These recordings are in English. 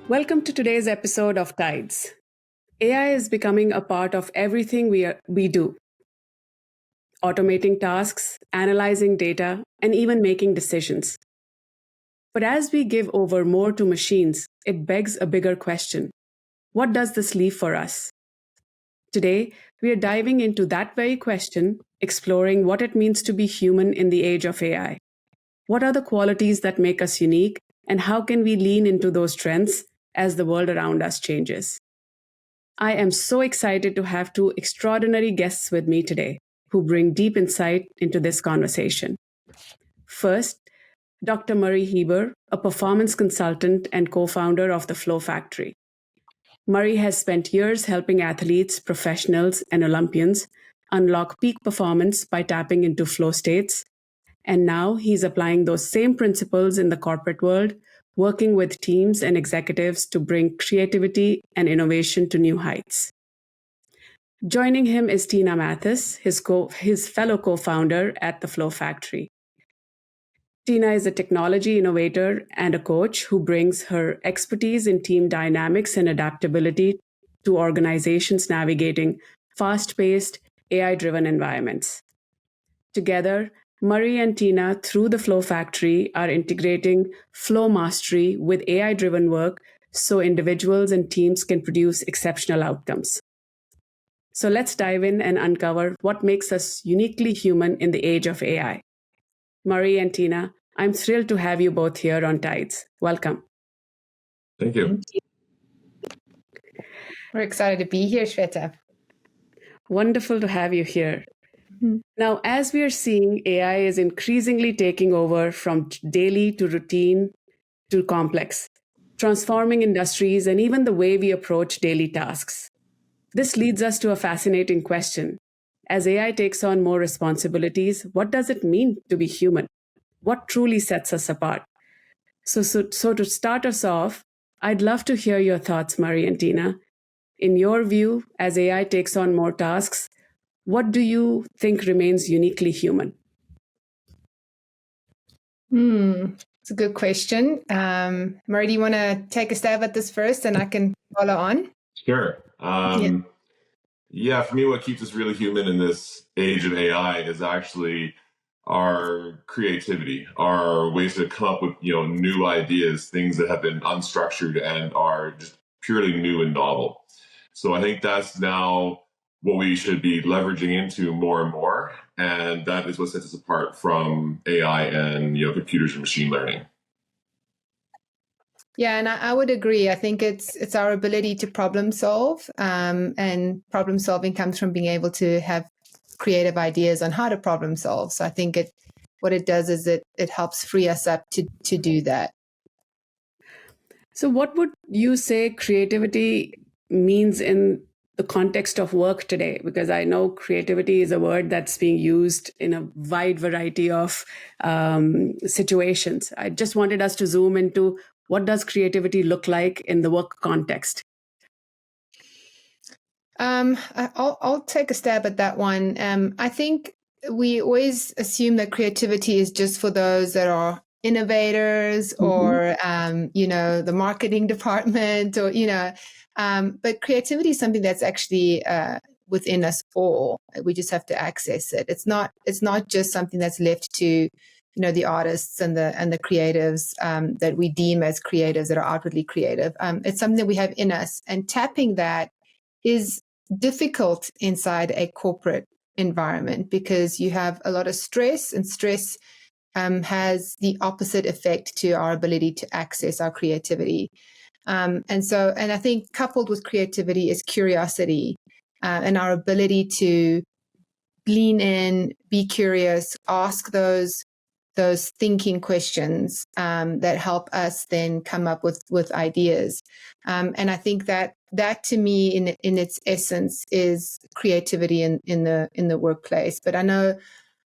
Welcome to today's episode of TIDES. AI is becoming a part of everything we do, automating tasks, analyzing data, and even making decisions. But as we give over more to machines, it begs a bigger question. What does this leave for us? Today, we are diving into that very question, exploring what it means to be human in the age of AI. What are the qualities that make us unique, and how can we lean into those strengths as the world around us changes? I am so excited to have two extraordinary guests with me today who bring deep insight into this conversation. First, Dr. Murry Heber, a performance consultant and co-founder of the Flow Factory. Murry has spent years helping athletes, professionals, and Olympians unlock peak performance by tapping into flow states. And now he's applying those same principles in the corporate world, working with teams and executives to bring creativity and innovation to new heights. Joining him is Tina Mathas, his fellow co-founder at the Flow Factory. Tina is a technology innovator and a coach who brings her expertise in team dynamics and adaptability to organizations navigating fast-paced, AI-driven environments. Together, Murry and Tina, through the Flow Factory, are integrating flow mastery with AI-driven work so individuals and teams can produce exceptional outcomes. So let's dive in and uncover what makes us uniquely human in the age of AI. Murry and Tina, I'm thrilled to have you both here on TIDES. Welcome. Thank you. We're excited to be here, Shweta. Wonderful to have you here. Now, as we are seeing, AI is increasingly taking over from daily to routine to complex, transforming industries and even the way we approach daily tasks. This leads us to a fascinating question. As AI takes on more responsibilities, what does it mean to be human? What truly sets us apart? So to start us off, I'd love to hear your thoughts, Murry and Tina. In your view, as AI takes on more tasks, what do you think remains uniquely human? It's a good question. Murry, do you want to take a stab at this first and I can follow on? Sure. Yeah, for me, what keeps us really human in this age of AI is actually our creativity, our ways to come up with new ideas, things that have been unstructured and are just purely new and novel. So I think that's now what we should be leveraging into more and more, and that is what sets us apart from AI and computers and machine learning. Yeah, and I would agree. I think it's our ability to problem solve, and problem solving comes from being able to have creative ideas on how to problem solve. So I think what it does is it helps free us up to do that. So what would you say creativity means in the context of work today? Because I know creativity is a word that's being used in a wide variety of situations. I just wanted us to zoom into what does creativity look like in the work context? I'll take a stab at that one. I think we always assume that creativity is just for those that are innovators or, the marketing department or, but creativity is something that's actually within us all. We just have to access it. It's not just something that's left to, the artists and the creatives that we deem as creatives that are outwardly creative. It's something that we have in us, and tapping that is difficult inside a corporate environment because you have a lot of stress, and stress has the opposite effect to our ability to access our creativity. And I think coupled with creativity is curiosity and our ability to lean in, be curious, ask those thinking questions that help us then come up with ideas. And I think that to me, in its essence, is creativity in the workplace. But I know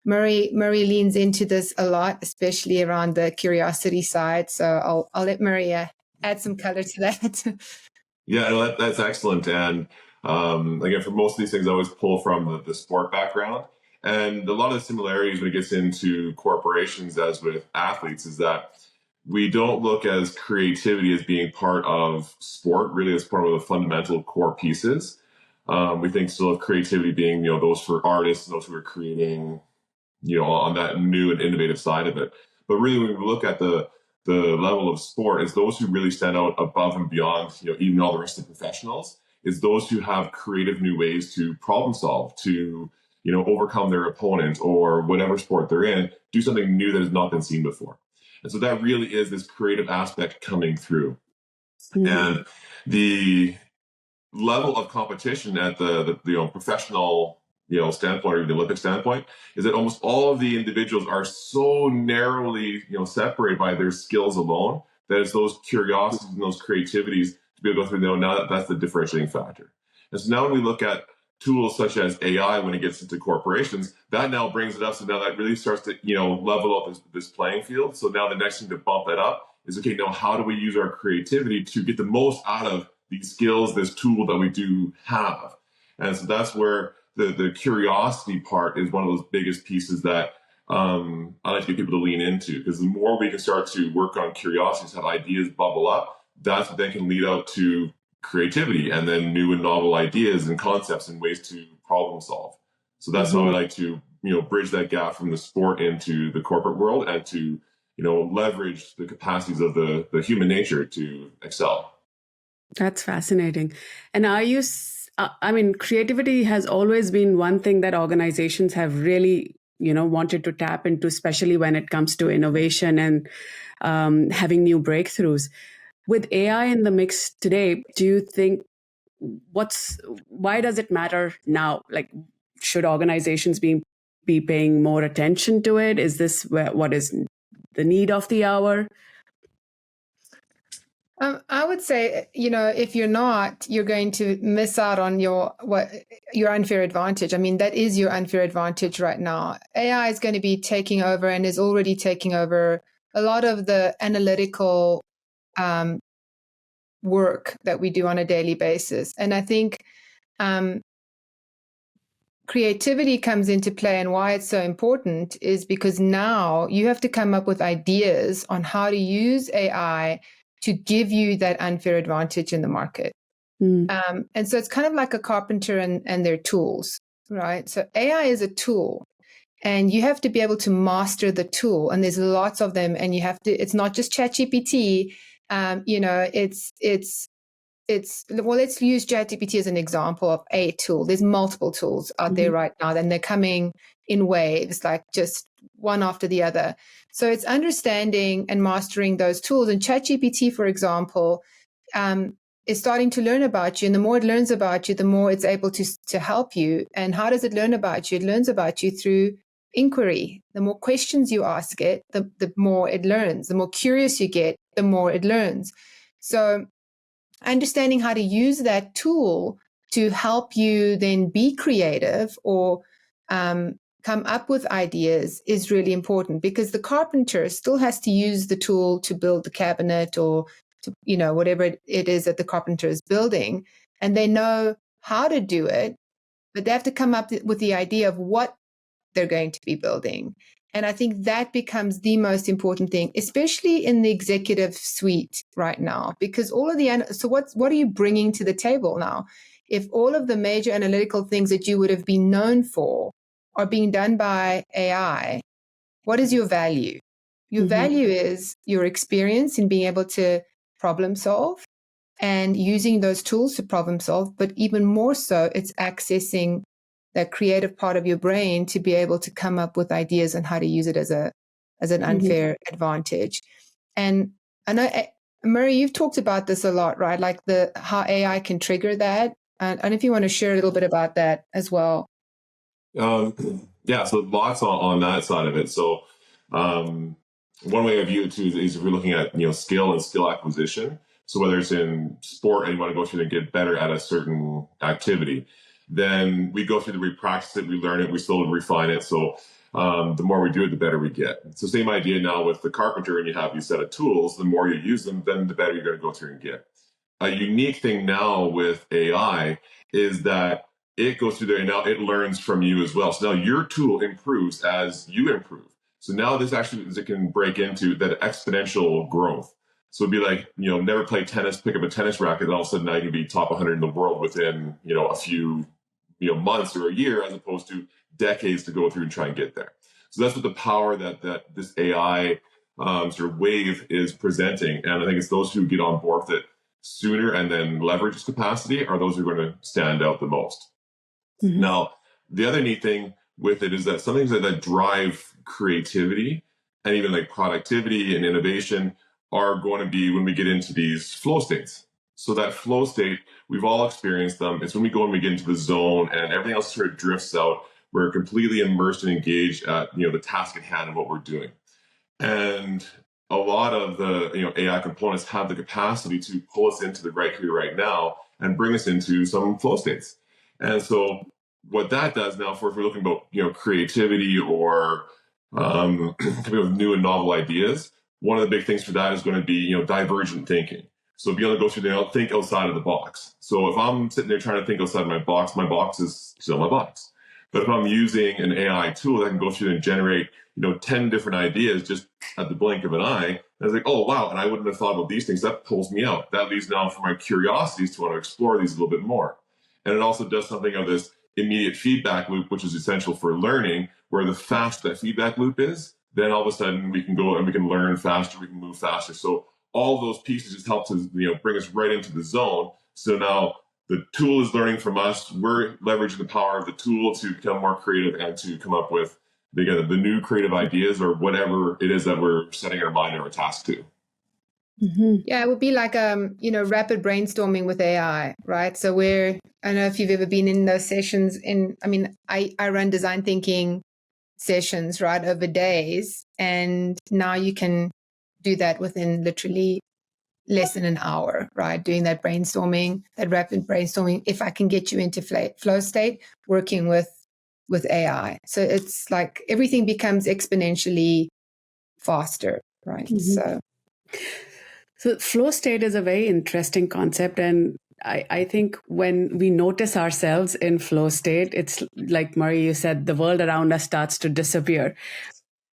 Murry leans into this a lot, especially around the curiosity side. So I'll let Murry add some color to that. Yeah, that's excellent. And again, for most of these things, I always pull from the sport background. And a lot of the similarities when it gets into corporations, as with athletes, is that we don't look as creativity as being part of sport, really as part of the fundamental core pieces. We think still of creativity being, those for artists, those who are creating, on that new and innovative side of it. But really, when we look at the level of sport, is those who really stand out above and beyond, even all the rest of the professionals, is those who have creative new ways to problem solve, to, overcome their opponent or whatever sport they're in, do something new that has not been seen before. And so that really is this creative aspect coming through. Mm-hmm. And the level of competition at the professional standpoint or the Olympic standpoint is that almost all of the individuals are so narrowly separated by their skills alone that it's those curiosities and those creativities to be able to go through now that's the differentiating factor. And so now when we look at tools such as AI when it gets into corporations, that now brings it up. So now that really starts to level up this playing field. So now the next thing to bump that up is, okay, now how do we use our creativity to get the most out of these skills, this tool that we do have? And so that's where the curiosity part is one of those biggest pieces that I like to get people to lean into, because the more we can start to work on curiosities, have ideas bubble up, that's what then can lead out to creativity and then new and novel ideas and concepts and ways to problem solve. So that's how I like to, bridge that gap from the sport into the corporate world and to, leverage the capacities of the human nature to excel. That's fascinating. And creativity has always been one thing that organizations have really, wanted to tap into, especially when it comes to innovation and having new breakthroughs. With AI in the mix today, do you think why does it matter now? Like, should organizations be paying more attention to it? Is this what is the need of the hour? I would say, if you're not, you're going to miss out on your unfair advantage. I mean, that is your unfair advantage right now. AI is going to be taking over and is already taking over a lot of the analytical work that we do on a daily basis. And I think creativity comes into play, and why it's so important is because now you have to come up with ideas on how to use AI to give you that unfair advantage in the market. And so it's kind of like a carpenter and their tools, right? So AI is a tool, and you have to be able to master the tool. And there's lots of them, and it's not just ChatGPT. Well, let's use ChatGPT as an example of a tool. There's multiple tools out there right now, and they're coming in waves, like just one after the other. So it's understanding and mastering those tools. And ChatGPT, for example, is starting to learn about you. And the more it learns about you, the more it's able to help you. And how does it learn about you? It learns about you through inquiry. The more questions you ask it, the more it learns. The more curious you get, the more it learns. So understanding how to use that tool to help you then be creative or come up with ideas is really important, because the carpenter still has to use the tool to build the cabinet or to, whatever it is that the carpenter is building, and they know how to do it, but they have to come up with the idea of what they're going to be building. And I think that becomes the most important thing, especially in the executive suite right now, because so what are you bringing to the table now? If all of the major analytical things that you would have been known for are being done by AI, what is your value? Your value is your experience in being able to problem solve and using those tools to problem solve, but even more so, it's accessing that creative part of your brain to be able to come up with ideas on how to use it as an unfair advantage. And I know, Murry, you've talked about this a lot, right? Like how AI can trigger that. And if you want to share a little bit about that as well. Yeah, so lots on that side of it. So one way I view it too is if we're looking at skill and skill acquisition. So whether it's in sport and you want to go through and get better at a certain activity, then we go through we practice it, we learn it, we still refine it. So the more we do it, the better we get. So same idea now with the carpenter, and you have these set of tools, the more you use them, then the better you're going to go through and get. A unique thing now with AI is that it goes through there and now it learns from you as well. So now your tool improves as you improve. So now this actually can break into that exponential growth. So it'd be like, never play tennis, pick up a tennis racket, and all of a sudden now you can be top 100 in the world within, a few, months or a year, as opposed to decades to go through and try and get there. So that's what the power that this AI sort of wave is presenting. And I think it's those who get on board with it sooner and then leverage its capacity are those who are going to stand out the most. Mm-hmm. Now, the other neat thing with it is that some things that drive creativity and even like productivity and innovation are going to be when we get into these flow states. So that flow state, we've all experienced them. It's when we go and we get into the zone and everything else sort of drifts out. We're completely immersed and engaged at, the task at hand and what we're doing. And a lot of the, AI components have the capacity to pull us into the right here, right now, and bring us into some flow states. And so what that does now, if we're looking about, creativity or coming up with new and novel ideas, one of the big things for that is going to be, divergent thinking. So be able to go through think outside of the box. So if I'm sitting there trying to think outside my box is still my box. But if I'm using an AI tool that can go through and generate, 10 different ideas just at the blink of an eye, and I was like, oh, wow, and I wouldn't have thought about these things. That pulls me out. That leads now for my curiosities to want to explore these a little bit more. And it also does something of this immediate feedback loop, which is essential for learning, where the faster that feedback loop is, then all of a sudden we can go and we can learn faster, we can move faster. So all those pieces just help to, bring us right into the zone. So now the tool is learning from us. We're leveraging the power of the tool to become more creative and to come up with the new creative ideas or whatever it is that we're setting our mind or a task to. Mm-hmm. Yeah, it would be like rapid brainstorming with AI, right? So I don't know if you've ever been in those sessions. I run design thinking sessions, right, over days, and now you can do that within literally less than an hour, right? Doing that brainstorming, that rapid brainstorming. If I can get you into flow state, working with AI, so it's like everything becomes exponentially faster, right? Mm-hmm. So flow state is a very interesting concept. And I think when we notice ourselves in flow state, it's like Murry, you said, the world around us starts to disappear.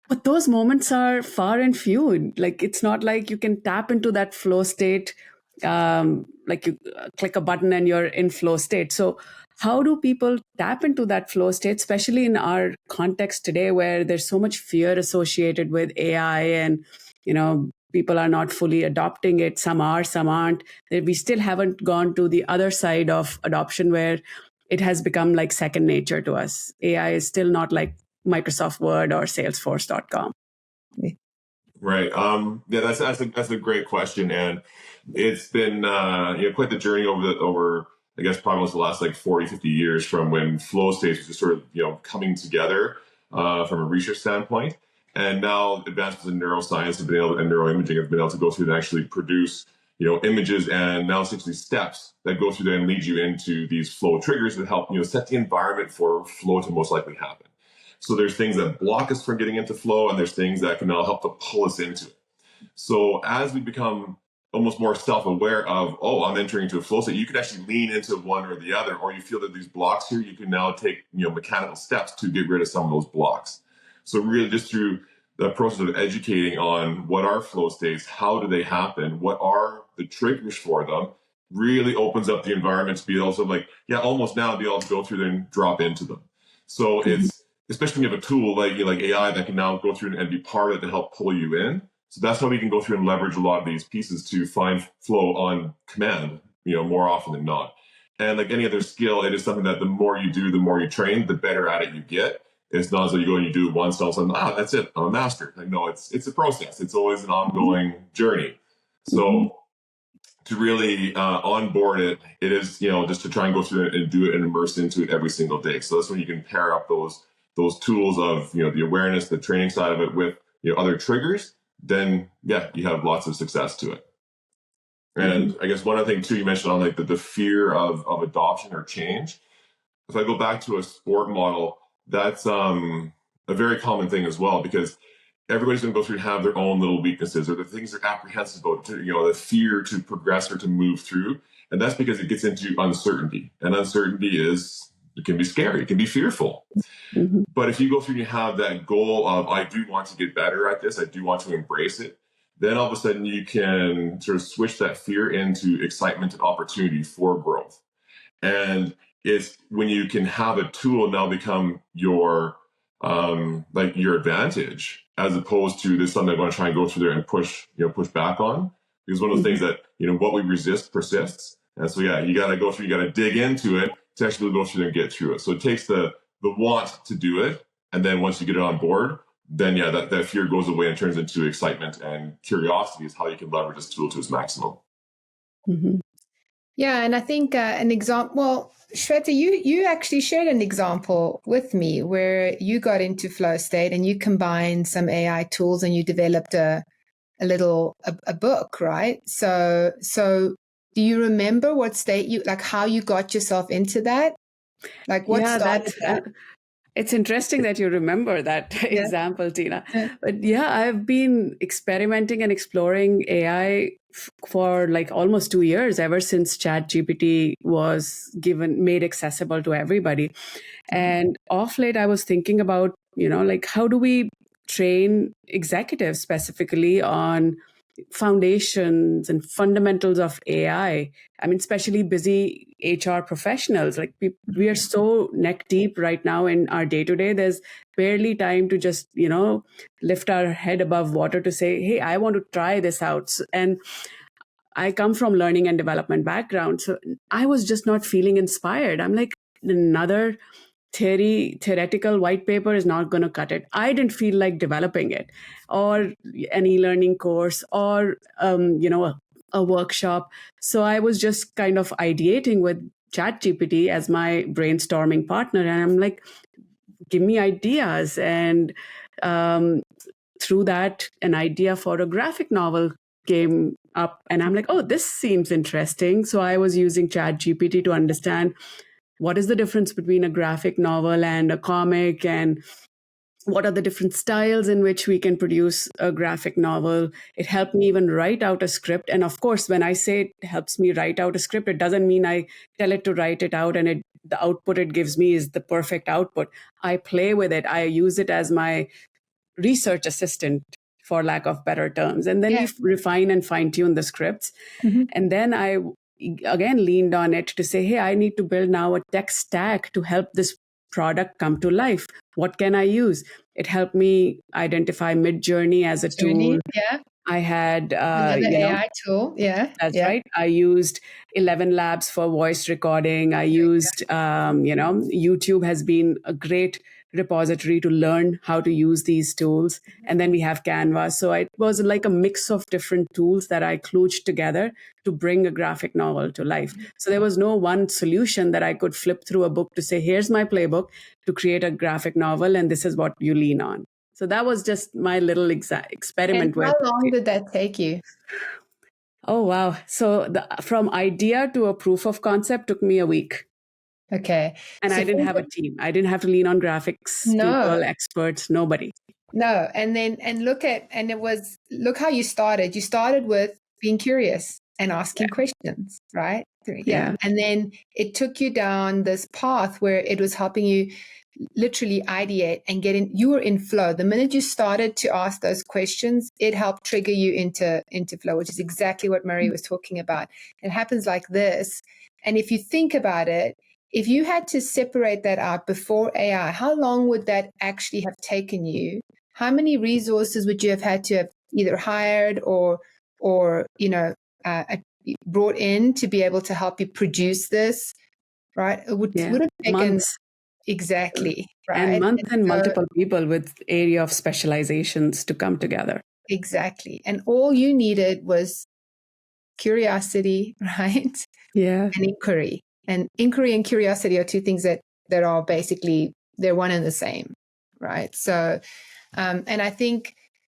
But those moments are far and few. Like, it's not like you can tap into that flow state, like you click a button and you're in flow state. So how do people tap into that flow state, especially in our context today where there's so much fear associated with AI and, people are not fully adopting it. Some are, some aren't. We still haven't gone to the other side of adoption where it has become like second nature to us. AI is still not like Microsoft Word or Salesforce.com. Right. Yeah, that's a great question, and it's been quite the journey over I guess probably almost the last like 40, 50 years from when flow states was just sort of coming together from a research standpoint. And now advances in neuroscience and neuroimaging have been able to go through and actually produce, images and now essentially steps that go through there and lead you into these flow triggers that help, set the environment for flow to most likely happen. So there's things that block us from getting into flow, and there's things that can now help to pull us into it. So as we become almost more self-aware of, I'm entering into a flow state, you can actually lean into one or the other, or you feel that these blocks here, you can now take, mechanical steps to get rid of some of those blocks. So really just through the process of educating on what are flow states, how do they happen, what are the triggers for them, really opens up the environment to be able to almost now be able to go through there and drop into them. So it's, especially when you have a tool like AI that can now go through and be part of it to help pull you in. So that's how we can go through and leverage a lot of these pieces to find flow on command, more often than not. And like any other skill, it is something that the more you do, the more you train, the better at it you get. It's not as though you go and you do it once and all of a sudden, that's it, I'm a master. Like, no, it's a process. It's always an ongoing journey. So to really onboard it is, just to try and go through it and do it and immerse into it every single day. So that's when you can pair up those tools of, the awareness, the training side of it with, other triggers, then you have lots of success to it. And I guess one other thing too, you mentioned on like the fear of adoption or change. If I go back to a sport model, that's a very common thing as well, because everybody's going to go through and have their own little weaknesses or the things they're apprehensive about, the fear to progress or to move through. And that's because it gets into uncertainty. And uncertainty is It can be scary. It can be fearful. Mm-hmm. But if you go through and you have that goal of, I do want to get better at this, I do want to embrace it, then all of a sudden you can sort of switch that fear into excitement and opportunity for growth. And it's when you can have a tool now become your like your advantage, as opposed to this something I'm going to try and go through there and push back on. Because one of the things that, what we resist persists. And so, yeah, you got to go through, you got to dig into it to actually go through and get through it. So it takes the want to do it. And then once you get it on board, then yeah, that fear goes away and turns into excitement, and curiosity is how you can leverage this tool to its maximum. Mm-hmm. Yeah, and I think an example, well, Shweta, you actually shared an example with me where you got into flow state and you combined some AI tools and you developed a book, right? So do you remember what state how you got yourself into that? Like what started that? It's interesting that you remember that example, Tina. Yeah. But yeah, I've been experimenting and exploring AI for like almost 2 years, ever since ChatGPT was made accessible to everybody. And off late, I was thinking about, like how do we train executives specifically on foundations and fundamentals of AI? I mean, especially busy HR professionals. Like we are so neck deep right now in our day to day. There's barely time to just, lift our head above water to say, hey, I want to try this out. And I come from learning and development background. So I was just not feeling inspired. I'm like, another theoretical white paper is not going to cut it. I didn't feel like developing it, or an e-learning course, or a workshop. So I was just kind of ideating with ChatGPT as my brainstorming partner, and I'm like, give me ideas. And through that, an idea for a graphic novel came up, and I'm like, oh, this seems interesting. So I was using ChatGPT to understand what is the difference between a graphic novel and a comic, and what are the different styles in which we can produce a graphic novel. It helped me even write out a script. And of course, when I say it helps me write out a script, it doesn't mean I tell it to write it out and the output it gives me is the perfect output. I play with it. I use it as my research assistant, for lack of better terms. And then we refine and fine tune the scripts. Mm-hmm. And then I again leaned on it to say, hey, I need to build now a tech stack to help this product come to life. What can I use? It helped me identify Midjourney as a tool. Yeah. I had another AI tool. Yeah. That's right. I used 11 Labs for voice recording. I used, YouTube has been a great repository to learn how to use these tools. And then we have Canva. So it was like a mix of different tools that I kludged together to bring a graphic novel to life. So there was no one solution that I could flip through a book to say, here's my playbook to create a graphic novel, and this is what you lean on. So that was just my little experiment. And how long did that take you? Oh, wow. So from idea to a proof of concept took me a week. Okay. And I didn't have a team. I didn't have to lean on graphics people, experts, nobody. No. And look how you started. You started with being curious and asking questions, right? Yeah. And then it took you down this path where it was helping you literally ideate and you were in flow. The minute you started to ask those questions, it helped trigger you into flow, which is exactly what Murry was talking about. It happens like this. And if you think about it, if you had to separate that out before AI, how long would that actually have taken you? How many resources would you have had to have either hired or brought in to be able to help you produce this? Right? It would have taken months. Exactly. Right. And multiple people with area of specializations to come together. Exactly. And all you needed was curiosity, right? Yeah. And inquiry. And inquiry and curiosity are two things that are basically, they're one and the same, right? So, and I think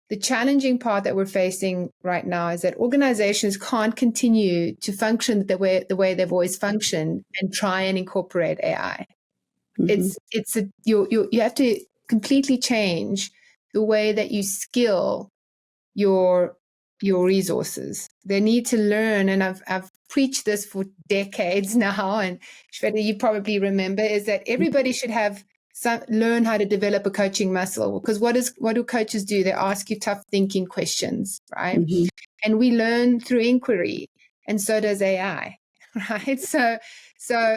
the challenging part that we're facing right now is that organizations can't continue to function the way they've always functioned and try and incorporate AI. Mm-hmm. You have to completely change the way that you skill your resources. They need to learn, and I've preached this for decades now, and Shweta, you probably remember, is that everybody should have learn how to develop a coaching muscle. Because what do coaches do? They ask you tough thinking questions, right? Mm-hmm. And we learn through inquiry, and so does AI, right? So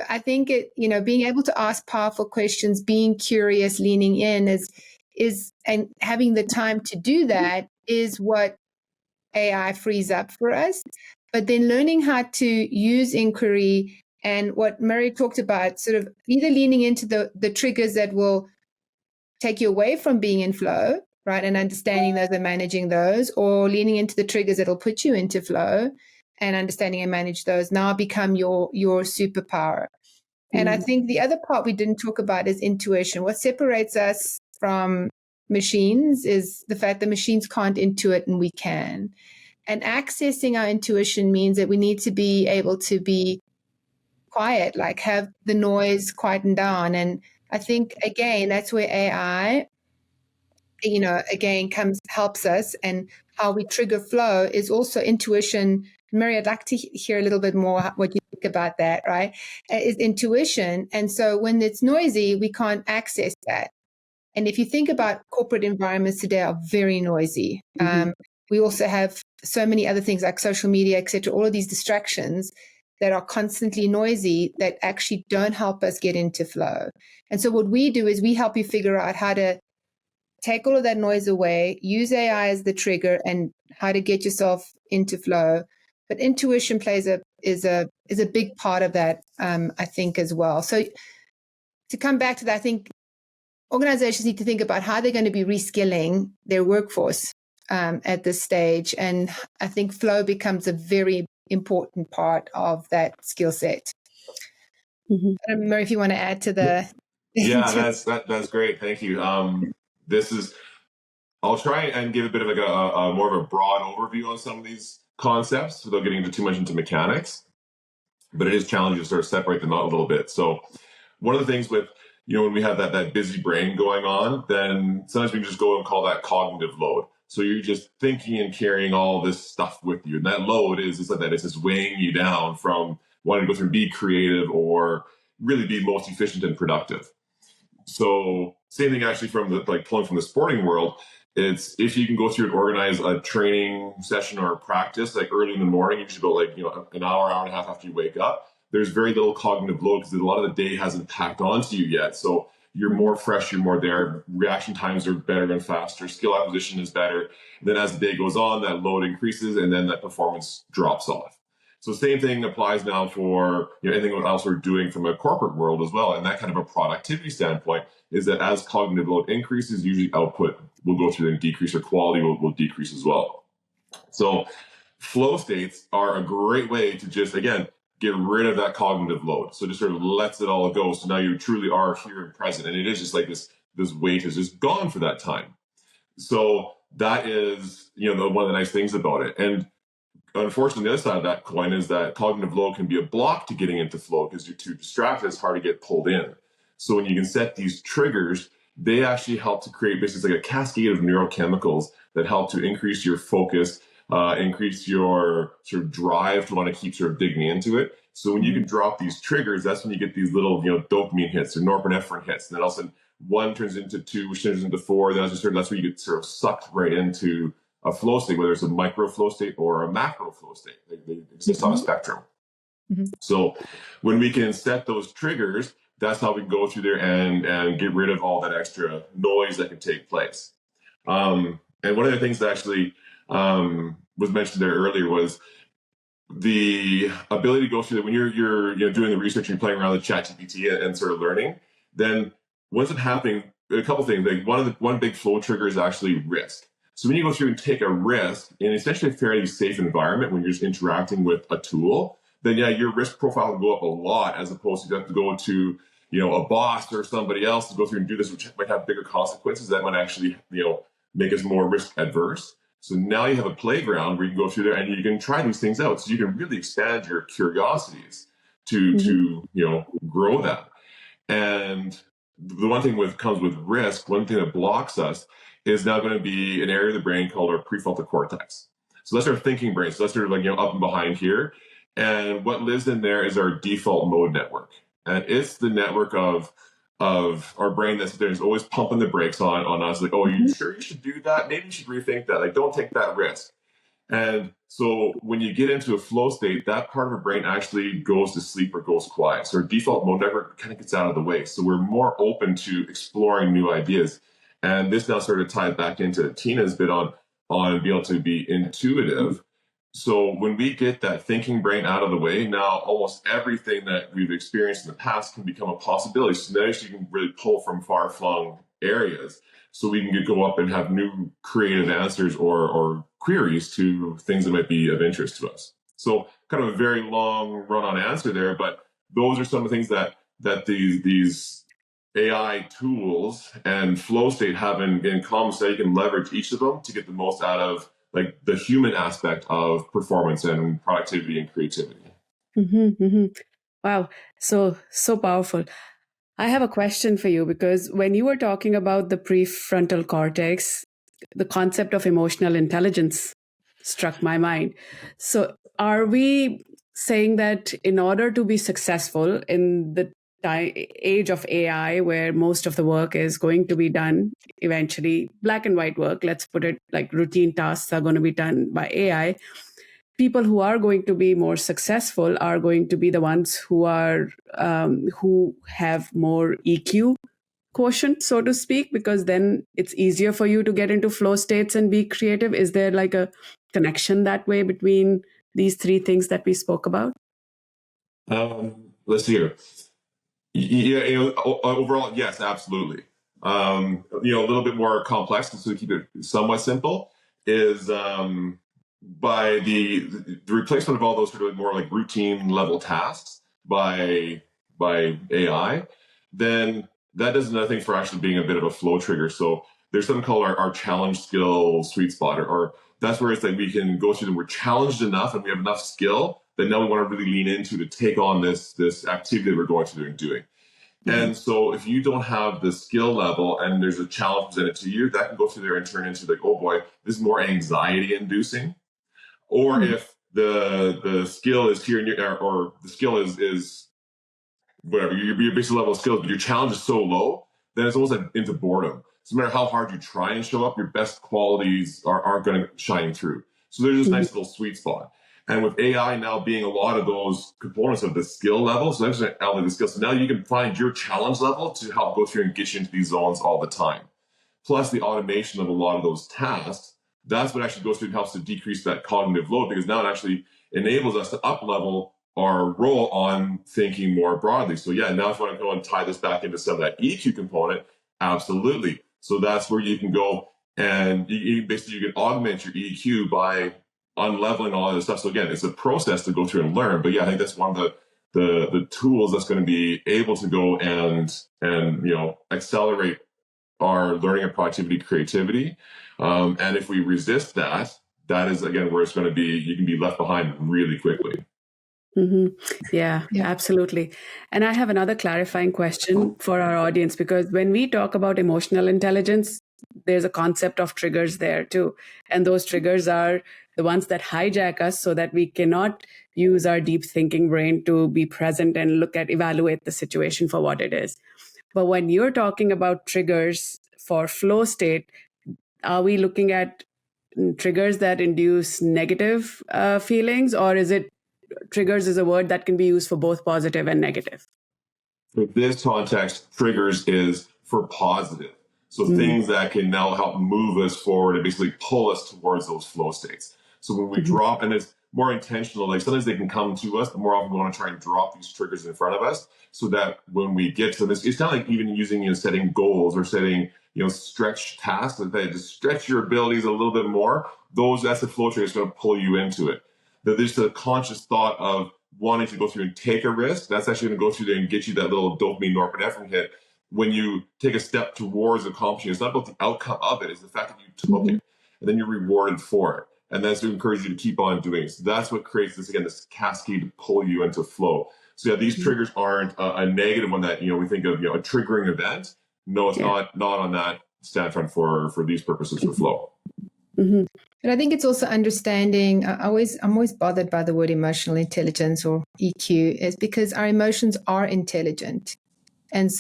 I think being able to ask powerful questions, being curious, leaning in is and having the time to do that is what AI frees up for us. But then learning how to use inquiry and what Murry talked about, sort of either leaning into the triggers that will take you away from being in flow, right? And understanding those and managing those, or leaning into the triggers that'll put you into flow and understanding and manage those now become your superpower. And I think the other part we didn't talk about is intuition. What separates us from machines is the fact that machines can't intuit and we can. And accessing our intuition means that we need to be able to be quiet, like have the noise quietened down. And I think, again, that's where AI, again, helps us. And how we trigger flow is also intuition. Murry, I'd like to hear a little bit more what you think about that, right? Is intuition. And so when it's noisy, we can't access that. And if you think about corporate environments today are very noisy. We also have so many other things like social media, et cetera, all of these distractions that are constantly noisy that actually don't help us get into flow. And so what we do is we help you figure out how to take all of that noise away, use AI as the trigger, and how to get yourself into flow. But intuition is a big part of that, I think, as well. So to come back to that, I think organizations need to think about how they're going to be reskilling their workforce at this stage. And I think flow becomes a very important part of that skill set. I don't know, Murry, if you want to add to the... Yeah, that's great. Thank you. I'll try and give a bit of like a more of a broad overview on some of these concepts without getting too much into mechanics, but it is challenging to sort of separate them out a little bit. So one of the things with, when we have that busy brain going on, then sometimes we can just go and call that cognitive load. So you're just thinking and carrying all this stuff with you. And that load is just like that. It's just weighing you down from wanting to go through and be creative or really be most efficient and productive. So same thing actually from pulling from the sporting world. It's if you can go through and organize a training session or a practice like early in the morning, you should go an hour and a half after you wake up. There's very little cognitive load because a lot of the day hasn't packed onto you yet. So you're more fresh, you're more there. Reaction times are better and faster. Skill acquisition is better. And then as the day goes on, that load increases and then that performance drops off. So same thing applies now for anything else we're doing from a corporate world as well. And that kind of a productivity standpoint is that as cognitive load increases, usually output will go through and decrease, or quality will decrease as well. So flow states are a great way to just, again, get rid of that cognitive load. So just sort of lets it all go. So now you truly are here and present. And it is just like this weight is just gone for that time. So that is, one of the nice things about it. And unfortunately, the other side of that coin is that cognitive load can be a block to getting into flow because you're too distracted. It's hard to get pulled in. So when you can set these triggers, they actually help to create basically like a cascade of neurochemicals that help to increase your focus, increase your sort of drive to want to keep sort of digging into it. So when you can drop these triggers, that's when you get these little, dopamine hits or norepinephrine hits. And then all of a sudden, one turns into two, which turns into four. Then that's where you get sort of sucked right into a flow state, whether it's a micro flow state or a macro flow state. They exist on a spectrum. So when we can set those triggers, that's how we can go through there and get rid of all that extra noise that can take place. And one of the things that actually was mentioned there earlier was the ability to go through that when you're doing the research and you're playing around with ChatGPT and sort of learning. Then what's happening? A couple things. Like one big flow trigger is actually risk. So when you go through and take a risk in essentially a fairly safe environment when you're just interacting with a tool, then your risk profile will go up a lot as opposed to you have to go to a boss or somebody else to go through and do this, which might have bigger consequences that might actually make us more risk adverse. So now you have a playground where you can go through there and you can try these things out. So you can really expand your curiosities to grow that. And the one thing comes with risk, one thing that blocks us is now going to be an area of the brain called our prefrontal cortex. So that's our thinking brain. So that's sort of up and behind here. And what lives in there is our default mode network. And it's the network of our brain that's always pumping the brakes on us, like, oh, are you sure you should do that? Maybe you should rethink that. Like, don't take that risk. And so when you get into a flow state, that part of our brain actually goes to sleep or goes quiet. So our default mode network kind of gets out of the way. So we're more open to exploring new ideas. And this now sort of ties back into Tina's bit on being able to be intuitive. So when we get that thinking brain out of the way, now almost everything that we've experienced in the past can become a possibility. So now you can really pull from far-flung areas. So we can go up and have new creative answers or queries to things that might be of interest to us. So kind of a very long run-on answer there, but those are some of the things that these AI tools and flow state have in common, so you can leverage each of them to get the most out of like the human aspect of performance and productivity and creativity. Wow, so powerful. I have a question for you, because when you were talking about the prefrontal cortex, the concept of emotional intelligence struck my mind. So are we saying that in order to be successful in the age of AI, where most of the work is going to be done eventually, black and white work, let's put it like routine tasks are going to be done by AI, people who are going to be more successful are going to be the ones who are who have more EQ quotient, so to speak, because then it's easier for you to get into flow states and be creative? Is there like a connection that way between these three things that we spoke about? Let's see here. Yeah, overall, yes, absolutely. A little bit more complex, so to keep it somewhat simple, is by the replacement of all those sort of more like routine level tasks by AI, then that does nothing for actually being a bit of a flow trigger. So there's something called our challenge skill sweet spot, or that's where it's like we can go through that we're challenged enough and we have enough skill that now we want to really lean into to take on this activity that we're going through and doing. And so if you don't have the skill level and there's a challenge presented to you, that can go through there and turn into like, oh boy, this is more anxiety inducing. Or if the skill is here or the skill is whatever, your basic level of skills, but your challenge is so low, then it's almost like into boredom. So no matter how hard you try and show up, your best qualities aren't going to shine through. So there's this nice little sweet spot. And with AI now being a lot of those components of the skill level, so that's an element of the skill. So now you can find your challenge level to help go through and get you into these zones all the time. Plus the automation of a lot of those tasks, that's what actually goes through and helps to decrease that cognitive load, because now it actually enables us to up level our role on thinking more broadly. So yeah, now if you want to go and tie this back into some of that EQ component, absolutely. So that's where you can go and you can augment your EQ by unleveling all of this stuff. So again, it's a process to go through and learn. But yeah, I think that's one of the tools that's going to be able to go and accelerate our learning and productivity, creativity. And if we resist that, that is again where it's going to be. You can be left behind really quickly. Yeah, absolutely. And I have another clarifying question for our audience, because when we talk about emotional intelligence, there's a concept of triggers there too. And those triggers are the ones that hijack us so that we cannot use our deep thinking brain to be present and evaluate the situation for what it is. But when you're talking about triggers for flow state, are we looking at triggers that induce negative feelings, or is it triggers is a word that can be used for both positive and negative? For this context, triggers is for positive. So things that can now help move us forward and basically pull us towards those flow states. So when we drop, and it's more intentional, like sometimes they can come to us, but more often we want to try and drop these triggers in front of us so that when we get to this, it's kind of like even using, setting goals or setting, stretch tasks, like that, just stretch your abilities a little bit more. That's the flow trigger that's going to pull you into it. There's a conscious thought of wanting to go through and take a risk. That's actually going to go through there and get you that little dopamine norepinephrine hit. When you take a step towards accomplishing, it's not about the outcome of it, it's the fact that you took it and then you're rewarded for it. And that's to encourage you to keep on doing it. So that's what creates this cascade to pull you into flow. So yeah, these triggers aren't a negative one that, we think of, a triggering event. No, it's not on that stand front for these purposes for flow. And I think it's also understanding. I'm always bothered by the word emotional intelligence or EQ, is because our emotions are intelligent. And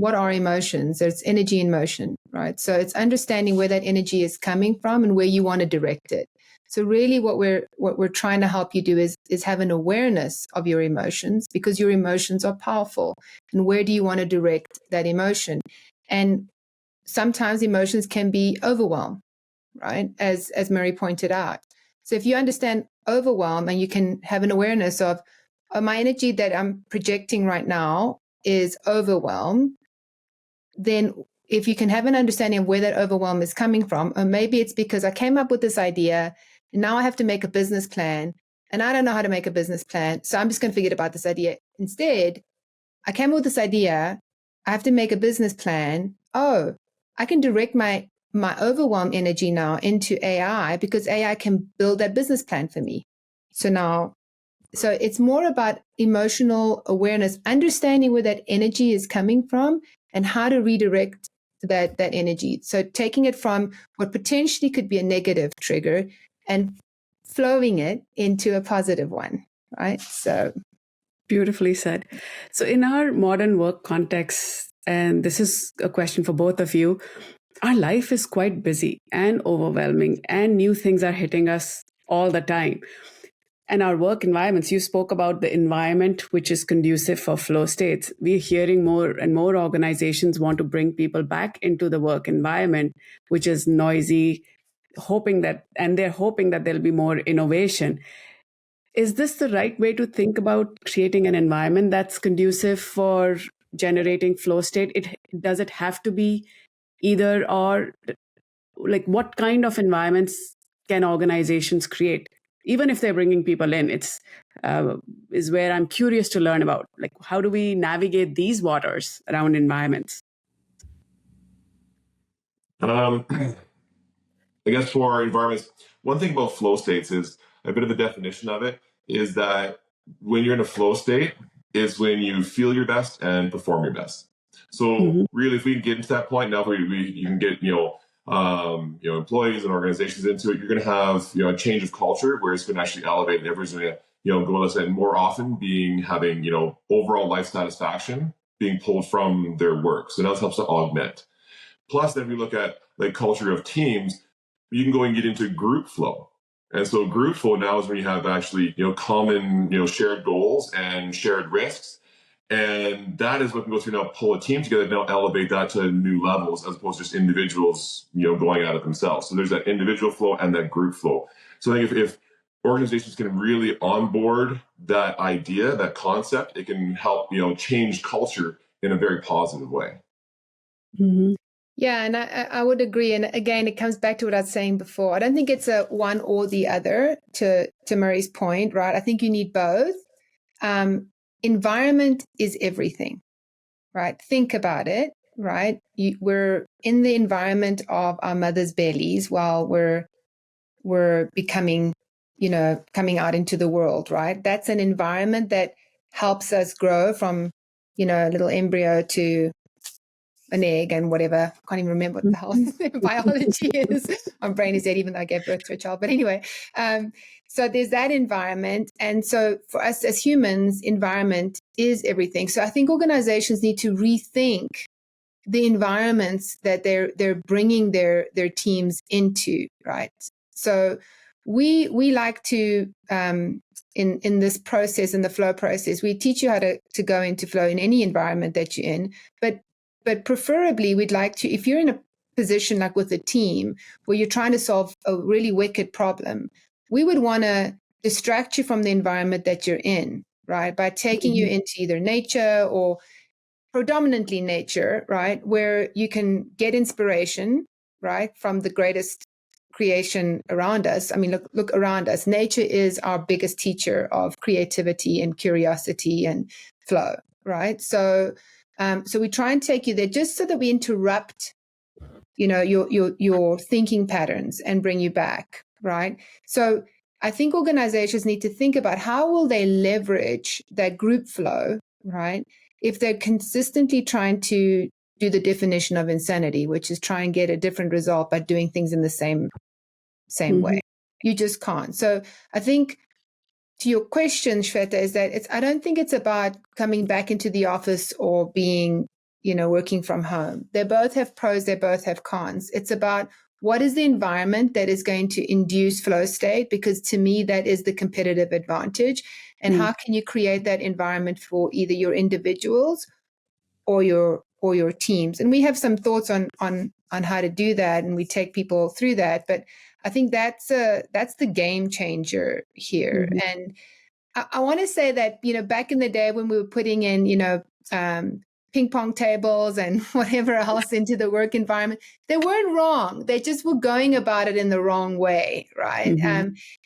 what are emotions? There's energy in motion, right? So it's understanding where that energy is coming from and where you want to direct it. So really what we're trying to help you do is have an awareness of your emotions, because your emotions are powerful. And where do you want to direct that emotion? And sometimes emotions can be overwhelm, right? As Murry pointed out. So if you understand overwhelm and you can have an awareness of, oh, my energy that I'm projecting right now is overwhelm, then if you can have an understanding of where that overwhelm is coming from, or maybe it's because I came up with this idea and now I have to make a business plan and I don't know how to make a business plan. So I'm just going to forget about this idea. Instead, I came up with this idea. I have to make a business plan. Oh, I can direct my overwhelm energy now into AI, because AI can build that business plan for me. So it's more about emotional awareness, understanding where that energy is coming from and how to redirect that energy. So taking it from what potentially could be a negative trigger and flowing it into a positive one, right? So Beautifully said. So, in our modern work context, and this is a question for both of you, our life is quite busy and overwhelming, and new things are hitting us all the time. And our work environments, you spoke about the environment which is conducive for flow states. We're hearing more and more organizations want to bring people back into the work environment, which is noisy, they're hoping that there'll be more innovation. Is this the right way to think about creating an environment that's conducive for generating flow state? Does it have to be either or? Like, what kind of environments can organizations create, even if they're bringing people in? It's is where I'm curious to learn about. Like, how do we navigate these waters around environments? I guess for our environments, one thing about flow states is a bit of the definition of it is that when you're in a flow state is when you feel your best and perform your best. So really, if we can get into that point now, you can get employees and organizations into it. You're going to have a change of culture where it's going to actually elevate, and everyone's going to go, let's say, more often having overall life satisfaction being pulled from their work. So now it helps to augment. Plus, then we look at like culture of teams, you can go and get into group flow. And so group flow now is when you have actually, common, shared goals and shared risks. And that is what can go through now, pull a team together, now elevate that to new levels as opposed to just individuals, going at it themselves. So there's that individual flow and that group flow. So I think if organizations can really onboard that idea, that concept, it can help, change culture in a very positive way. Mm-hmm. Yeah, and I would agree. And again, it comes back to what I was saying before. I don't think it's a one or the other, to Murray's point, right? I think you need both. Environment is everything, right? Think about it, right? We're in the environment of our mother's bellies while we're becoming, coming out into the world, right? That's an environment that helps us grow from, a little embryo to an egg and whatever. I can't even remember what the hell biology is. My brain is dead, even though I gave birth to a child. But anyway, so there's that environment. And so for us as humans, environment is everything. So I think organizations need to rethink the environments that they're bringing their teams into, right? So we like to, in this process, in the flow process, we teach you how to go into flow in any environment that you're in. But preferably, we'd like to, if you're in a position like with a team where you're trying to solve a really wicked problem, we would want to distract you from the environment that you're in, right? By taking you into either nature or predominantly nature, right? Where you can get inspiration, right? From the greatest creation around us. I mean, look around us. Nature is our biggest teacher of creativity and curiosity and flow, right? So we try and take you there just so that we interrupt, your thinking patterns and bring you back, right? So I think organizations need to think about how will they leverage that group flow, right? If they're consistently trying to do the definition of insanity, which is try and get a different result by doing things in the same same way. You just can't. So I think to your question, Shweta, is that I don't think it's about coming back into the office or being, working from home. They both have pros, they both have cons. It's about what is the environment that is going to induce flow state, because to me, that is the competitive advantage. And how can you create that environment for either your individuals or your teams? And we have some thoughts on how to do that, and we take people through that. But I think that's the game changer here. And I want to say that, back in the day when we were putting in, ping pong tables and whatever else into the work environment, they weren't wrong. They just were going about it in the wrong way, right?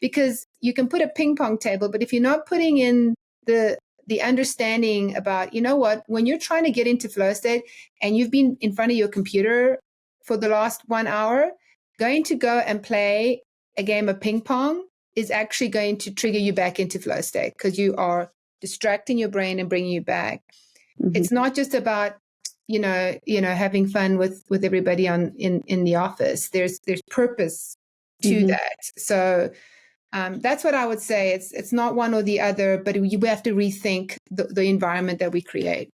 Because you can put a ping pong table, but if you're not putting in the understanding about, when you're trying to get into flow state and you've been in front of your computer for the last 1 hour, going to go and play a game of ping pong is actually going to trigger you back into flow state, because you are distracting your brain and bringing you back. It's not just about, having fun with everybody in the office. There's purpose to that. So that's what I would say. It's not one or the other, but we have to rethink the environment that we create.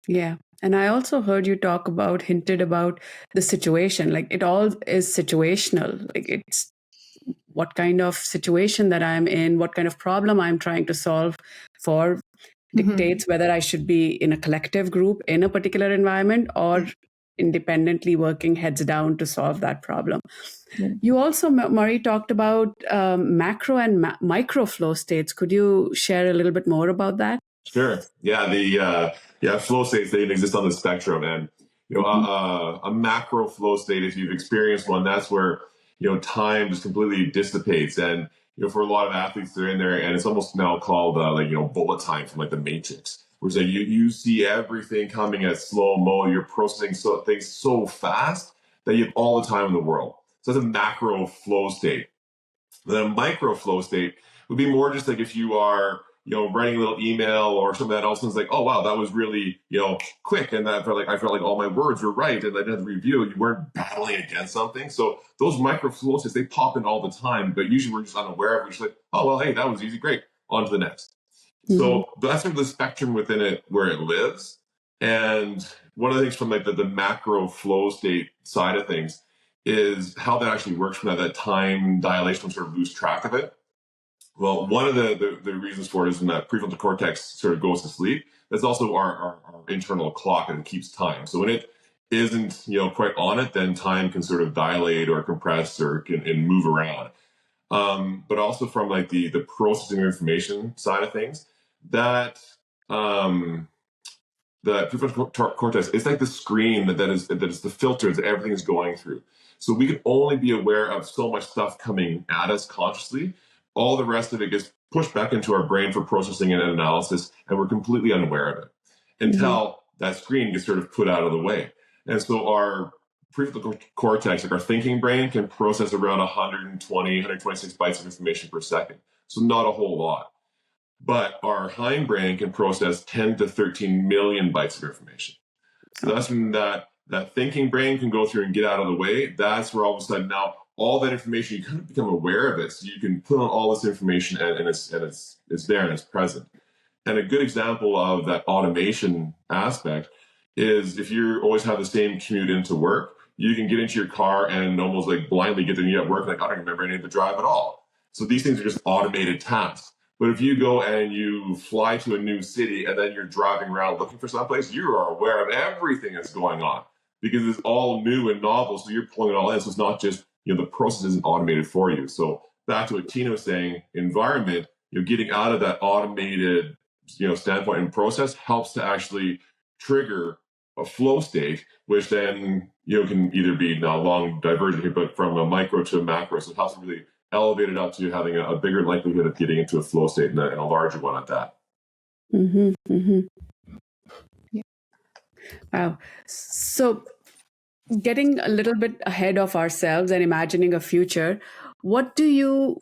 Yeah. And I also heard you hinted about the situation. Like, it all is situational. Like, it's what kind of situation that I'm in, what kind of problem I'm trying to solve for dictates whether I should be in a collective group in a particular environment or independently working heads down to solve that problem. You also, Murry, talked about macro and micro flow states. Could you share a little bit more about that? Sure. Yeah. The flow states, they exist on the spectrum, and a macro flow state, if you've experienced one, that's where time just completely dissipates, and for a lot of athletes, they're in there, and it's almost now called bullet time from like the Matrix, where you see everything coming at slow mo. You're processing things so fast that you have all the time in the world. So that's a macro flow state. Then a micro flow state would be more just like if you are writing a little email or something that else, and it's like, oh wow, that was really quick, and I felt like all my words were right, and I didn't have to review. You weren't battling against something. So those micro flow states, they pop in all the time, but usually we're just unaware of it. We're just like, oh well, hey, that was easy, great, on to the next. So that's sort of the spectrum within it where it lives. And one of the things from like the macro flow state side of things is how that actually works from that time dilation, sort of lose track of it. Well, one of the reasons for it is when that prefrontal cortex sort of goes to sleep. That's also our internal clock, and it keeps time. So when it isn't quite on it, then time can sort of dilate or compress or can move around. But also from like the processing of information side of things, that the prefrontal cortex is like the screen that is the filters that everything is going through. So we can only be aware of so much stuff coming at us consciously. All the rest of it gets pushed back into our brain for processing and analysis, and we're completely unaware of it until that screen gets sort of put out of the way. And so our prefrontal cortex, like our thinking brain, can process around 126 bytes of information per second. So not a whole lot. But our hindbrain can process 10 to 13 million bytes of information. So that's when that thinking brain can go through and get out of the way. That's where all of a sudden now all that information, you kind of become aware of it. So you can put on all this information and it's there and it's present. And a good example of that automation aspect is if you always have the same commute into work, you can get into your car and almost like blindly get to work. Like, I don't remember any of the drive at all. So these things are just automated tasks. But if you go and you fly to a new city and then you're driving around looking for someplace, you are aware of everything that's going on because it's all new and novel. So you're pulling it all in. So it's not just, the process isn't automated for you. So back to what Tina was saying, environment, getting out of that automated, standpoint and process helps to actually trigger a flow state, which then, can either be now long divergent here, but from a micro to a macro. So it helps to really elevate it up to having a bigger likelihood of getting into a flow state and a larger one at that. Yeah. Wow. So getting a little bit ahead of ourselves and imagining a future, what do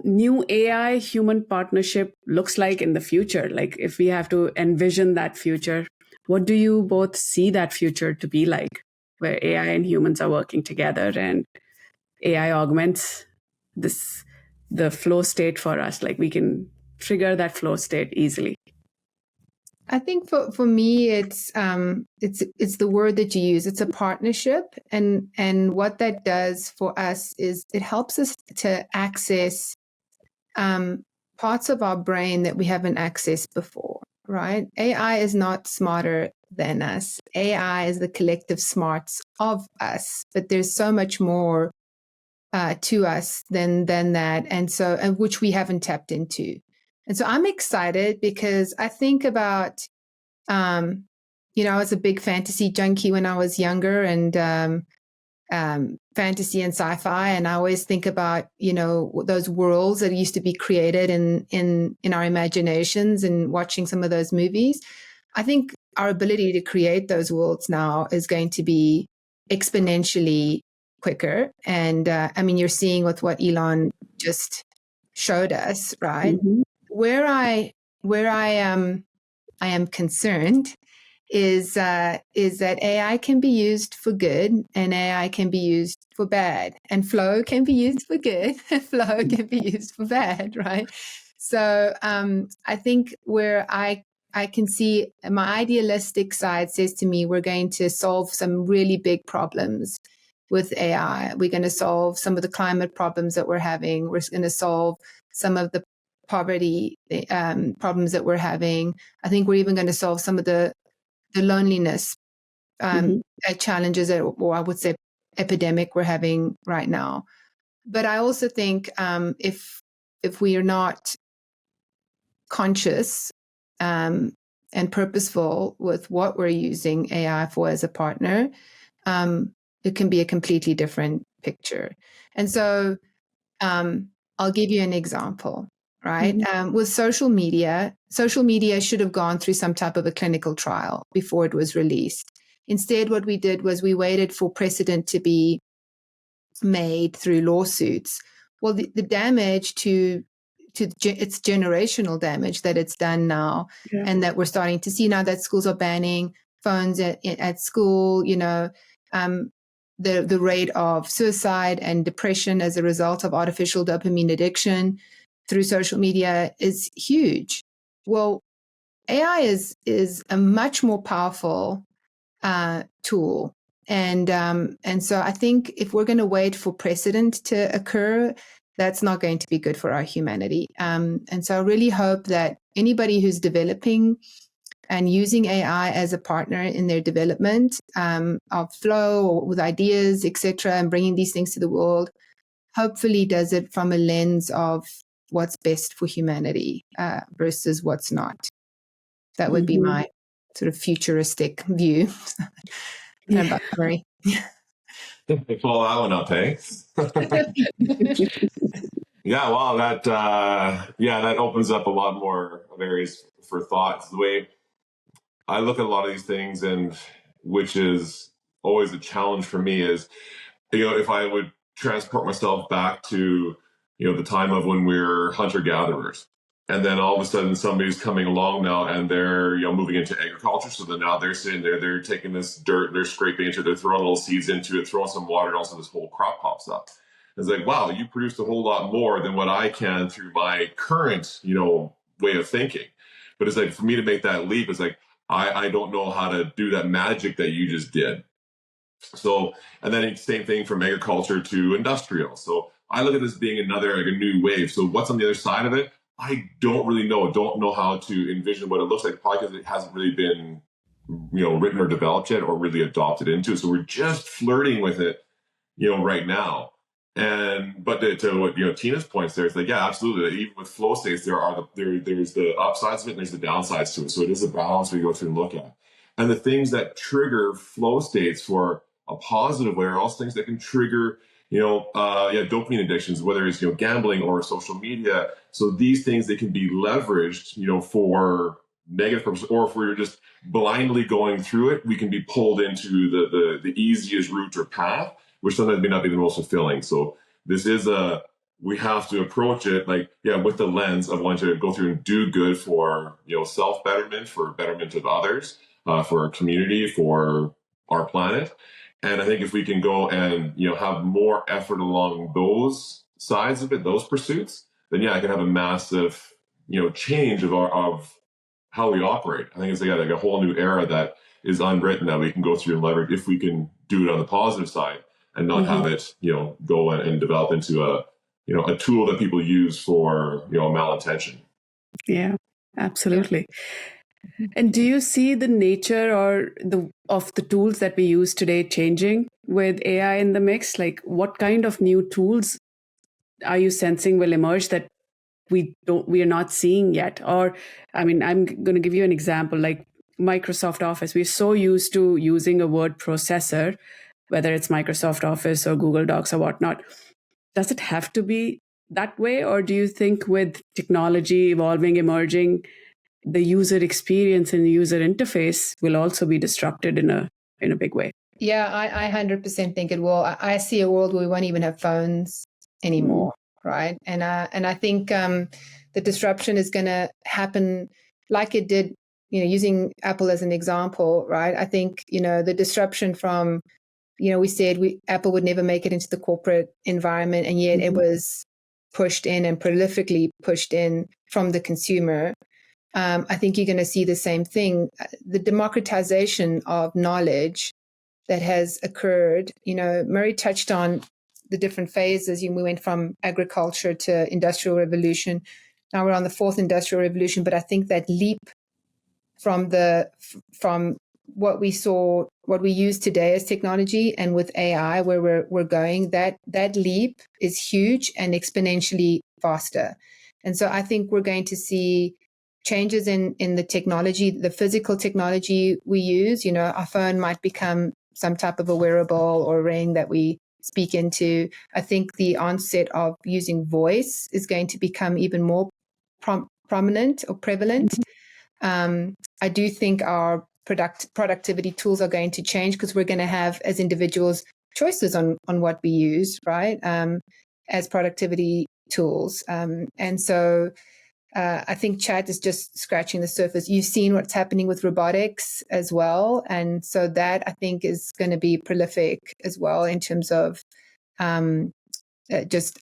new AI human partnership looks like in the future? Like, if we have to envision that future, what do you both see that future to be like, where AI and humans are working together and AI augments the flow state for us. Like we can trigger that flow state easily. I think for me, it's the word that you use. It's a partnership, and what that does for us is it helps us to access parts of our brain that we haven't accessed before. Right? AI is not smarter than us. AI is the collective smarts of us, but there's so much more to us than that, and which we haven't tapped into. And so I'm excited because I think about, I was a big fantasy junkie when I was younger, and fantasy and sci-fi, and I always think about those worlds that used to be created in our imaginations and watching some of those movies. I think our ability to create those worlds now is going to be exponentially quicker. And you're seeing with what Elon just showed us, right? Mm-hmm. Where I am concerned is that AI can be used for good and AI can be used for bad, and flow can be used for good, flow can be used for bad, right? So I think where I can see my idealistic side says to me, we're going to solve some really big problems with AI. We're going to solve some of the climate problems that we're having. We're going to solve some of the poverty problems that we're having. I think we're even going to solve some of the loneliness challenges, or I would say epidemic we're having right now. But I also think if we are not conscious and purposeful with what we're using AI for as a partner, it can be a completely different picture. And so I'll give you an example, right? With social media should have gone through some type of a clinical trial before it was released. Instead, what we did was we waited for precedent to be made through lawsuits. Well, the damage to it's generational damage that it's done now, and that we're starting to see now that schools are banning phones at school. The rate of suicide and depression as a result of artificial dopamine addiction through social media is huge. Well, AI is a much more powerful tool. And so I think if we're going to wait for precedent to occur, that's not going to be good for our humanity. And so I really hope that anybody who's developing and using AI as a partner in their development of flow or with ideas, etc., and bringing these things to the world, hopefully does it from a lens of what's best for humanity versus what's not. That would be my sort of futuristic view. About Murry. Follow that one up, hey? Yeah, well, that opens up a lot more areas for thoughts. The way I look at a lot of these things, and which is always a challenge for me, is if I would transport myself back to the time of when we were hunter gatherers, and then all of a sudden somebody's coming along now and they're moving into agriculture. So then now they're sitting there, they're taking this dirt, they're scraping into it, they're throwing little seeds into it, throwing some water, and also this whole crop pops up. It's like, wow, you produced a whole lot more than what I can through my current way of thinking. But it's like, for me to make that leap, it's like I don't know how to do that magic that you just did. So, and then same thing from agriculture to industrial. So I look at this being another, like a new wave. So what's on the other side of it? I don't really know. Don't know how to envision what it looks like, probably because it hasn't really been, written or developed yet or really adopted into. So we're just flirting with it, right now. But to what Tina's points there, it's like, yeah, absolutely. Even with flow states, there's the upsides of it and there's the downsides to it. So it is a balance we go through and look at. And the things that trigger flow states for a positive way are also things that can trigger, dopamine addictions, whether it's gambling or social media. So these things, they can be leveraged, for negative purposes, or if we're just blindly going through it, we can be pulled into the easiest route or path, which sometimes may not be the most fulfilling. So this is we have to approach it with the lens of wanting to go through and do good for self-betterment, for betterment of others, for our community, for our planet. And I think if we can go and, have more effort along those sides of it, those pursuits, then yeah, I can have a massive, change of how we operate. I think it's like a whole new era that is unwritten that we can go through and leverage if we can do it on the positive side and not have it, go and develop into a tool that people use for, malintention. Yeah, absolutely. And do you see the nature of the tools that we use today changing with AI in the mix? Like, what kind of new tools are you sensing will emerge that we are not seeing yet? Or, I mean, I'm going to give you an example, like Microsoft Office. We're so used to using a word processor, whether it's Microsoft Office or Google Docs or whatnot. Does it have to be that way? Or do you think with technology evolving, emerging, the user experience and the user interface will also be disrupted in a big way? Yeah, I 100% think it will. I see a world where we won't even have phones anymore, right? And I think the disruption is going to happen like it did, using Apple as an example, right? I think, the disruption from, we said Apple would never make it into the corporate environment, and yet it was pushed in and prolifically pushed in from the consumer. I think you're going to see the same thing. The democratization of knowledge that has occurred. Murray touched on the different phases. We went from agriculture to industrial revolution. Now we're on the fourth industrial revolution. But I think that leap from what we saw, what we use today as technology, and with AI, where we're going, that leap is huge and exponentially faster. And so I think we're going to see changes in the technology, the physical technology we use. Our phone might become some type of a wearable or ring that we speak into. I think the onset of using voice is going to become even more prominent or prevalent. I do think our productivity tools are going to change because we're going to have, as individuals, choices on what we use, right, as productivity tools. And so I think chat is just scratching the surface. You've seen what's happening with robotics as well. And so that, I think, is going to be prolific as well in terms of just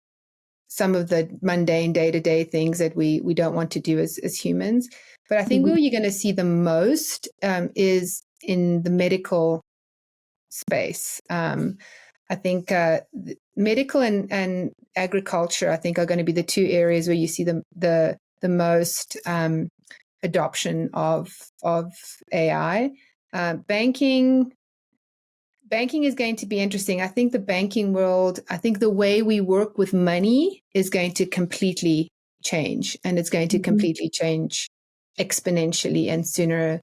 some of the mundane day-to-day things that we don't want to do as humans. But I think where you're going to see the most is in the medical space. I think medical and agriculture, I think, are going to be the two areas where you see the most adoption of AI. Banking is going to be interesting. I think the banking world, I think the way we work with money is going to completely change, and it's going to completely change exponentially and sooner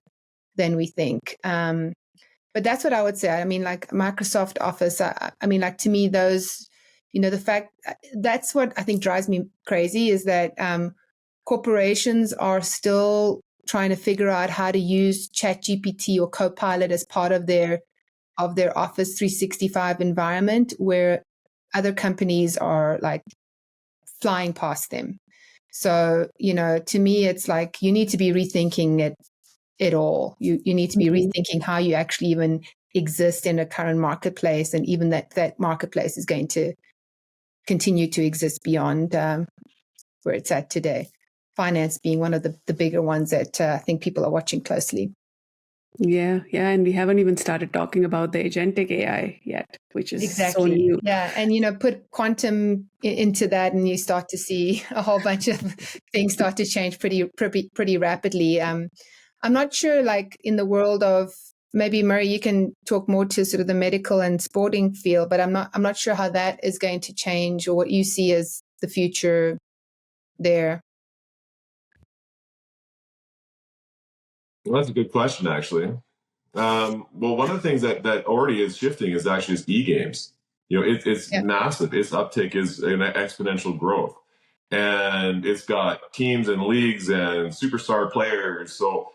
than we think. But that's what I would say. I mean, like Microsoft Office, I mean, like, to me, those, the fact, that's what I think drives me crazy, is that corporations are still trying to figure out how to use ChatGPT or Copilot as part of their Office 365 environment, where other companies are like flying past them. So, to me, it's like you need to be rethinking it all. You need to be rethinking how you actually even exist in a current marketplace, and even that marketplace is going to continue to exist beyond where it's at today. Finance being one of the bigger ones that I think people are watching closely. Yeah. And we haven't even started talking about the agentic AI yet, which is so new. Yeah. And, put quantum into that, and you start to see a whole bunch of things start to change pretty rapidly. I'm not sure, like, in the world of, maybe Murray, you can talk more to sort of the medical and sporting field, but I'm not sure how that is going to change, or what you see as the future there. Well, that's a good question, actually. Well, one of the things that already is shifting is actually e-games. It's massive. Its uptake is an exponential growth, and it's got teams and leagues and superstar players. So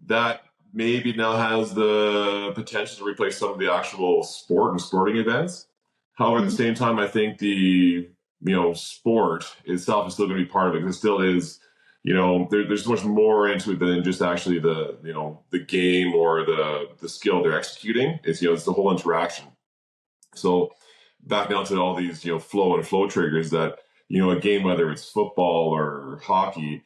that maybe now has the potential to replace some of the actual sport and sporting events. However, at the same time, I think the sport itself is still going to be part of it, because it still is. There's so much more into it than just actually the game or the skill they're executing. It's the whole interaction. So back down to all these, flow and flow triggers that, a game, whether it's football or hockey,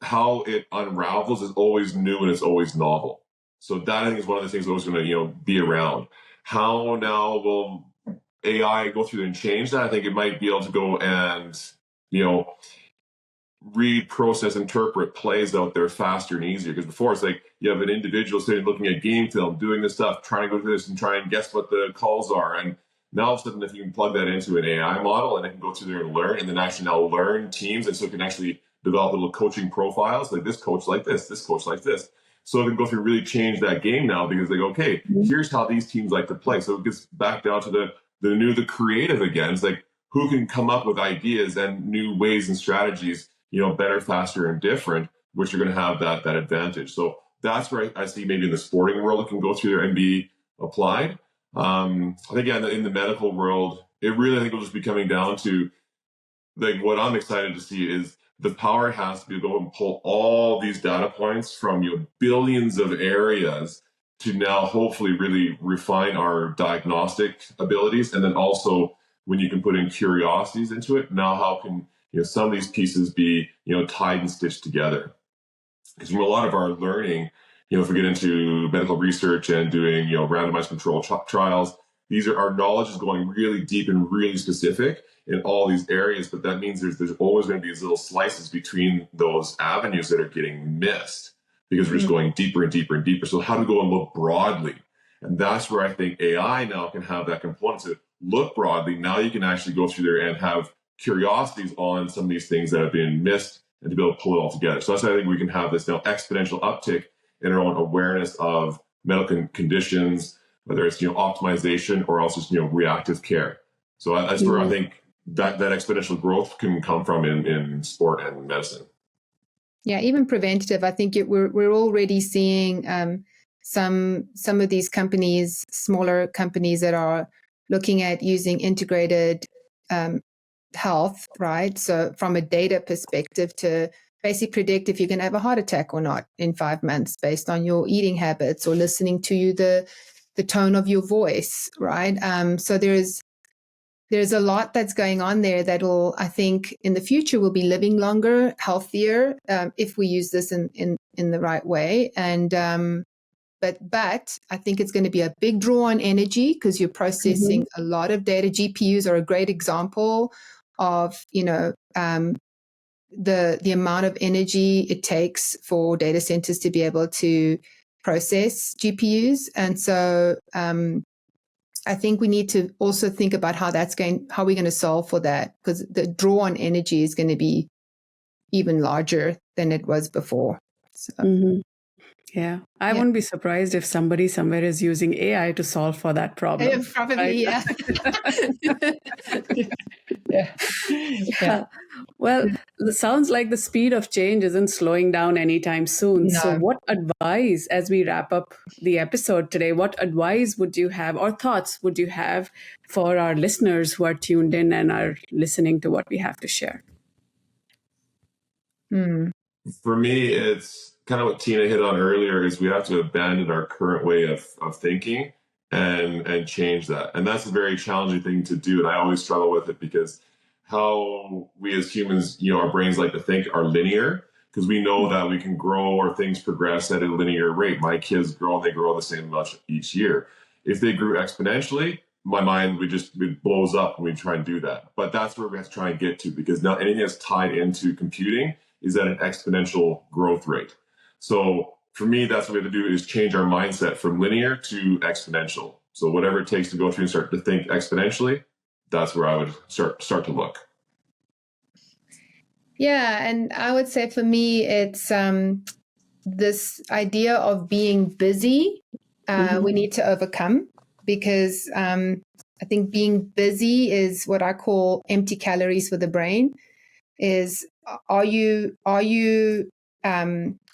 how it unravels is always new and it's always novel. So that, I think, is one of the things that's always going to, be around. How now will AI go through and change that? I think it might be able to go and, read, process, interpret plays out there faster and easier. Because before, it's like you have an individual sitting looking at game film, doing this stuff, trying to go through this and try and guess what the calls are. And now all of a sudden, if you can plug that into an AI model and it can go through there and learn, and then actually now learn teams, and so it can actually develop little coaching profiles, like this coach like this coach like this. So it can go through and really change that game now, because they go, okay, here's how these teams like to play. So it gets back down to the creative again. It's like, who can come up with ideas and new ways and strategies, better, faster, and different, which are going to have that advantage. So that's where I see maybe in the sporting world it can go through there and be applied. I think in the medical world, it really, I think, will just be coming down to, like, what I'm excited to see is the power has to be to go and pull all these data points from billions of areas to now hopefully really refine our diagnostic abilities. And then also, when you can put in curiosities into it, now how can some of these pieces be tied and stitched together? Because a lot of our learning, if we get into medical research and doing randomized control trials, our knowledge is going really deep and really specific in all these areas. But that means there's always going to be these little slices between those avenues that are getting missed, because we're just going deeper and deeper and deeper. So how do we go and look broadly? And that's where I think AI now can have that component to look broadly. Now you can actually go through there and have curiosities on some of these things that have been missed, and to be able to pull it all together. So that's why I think we can have this now exponential uptick in our own awareness of medical conditions, whether it's optimization or also just reactive care. So that's where I think that exponential growth can come from in sport and medicine. Yeah, even preventative. I think we're already seeing some of these companies, smaller companies, that are looking at using integrated health, right? So from a data perspective, to basically predict if you're going to have a heart attack or not in 5 months based on your eating habits or listening to you, the tone of your voice, right? So there's a lot that's going on there that will, I think, in the future, will be living longer, healthier, if we use this in the right way. And but I think it's going to be a big draw on energy, because you're processing a lot of data. GPUs are a great example of the amount of energy it takes for data centers to be able to process GPUs. And so I think we need to also think about how we're going to solve for that, because the draw on energy is going to be even larger than it was before. So. Yeah, I wouldn't be surprised if somebody somewhere is using AI to solve for that problem. Probably, right? Yeah. Well, it sounds like the speed of change isn't slowing down anytime soon. No. So what advice, as we wrap up the episode today, what advice would you have, or thoughts would you have, for our listeners who are tuned in and are listening to what we have to share? For me, it's kind of what Tina hit on earlier, is we have to abandon our current way of thinking and change that. And that's a very challenging thing to do. And I always struggle with it, because how we as humans, our brains like to think are linear, because we know that we can grow or things progress at a linear rate. My kids grow, and they grow the same much each year. If they grew exponentially, my mind it blows up when we try and do that. But that's where we have to try and get to, because now anything that's tied into computing is at an exponential growth rate. So for me, that's what we have to do, is change our mindset from linear to exponential. So whatever it takes to go through and start to think exponentially, that's where I would start to look. Yeah, and I would say for me, it's this idea of being busy we need to overcome, because I think being busy is what I call empty calories for the brain. Are you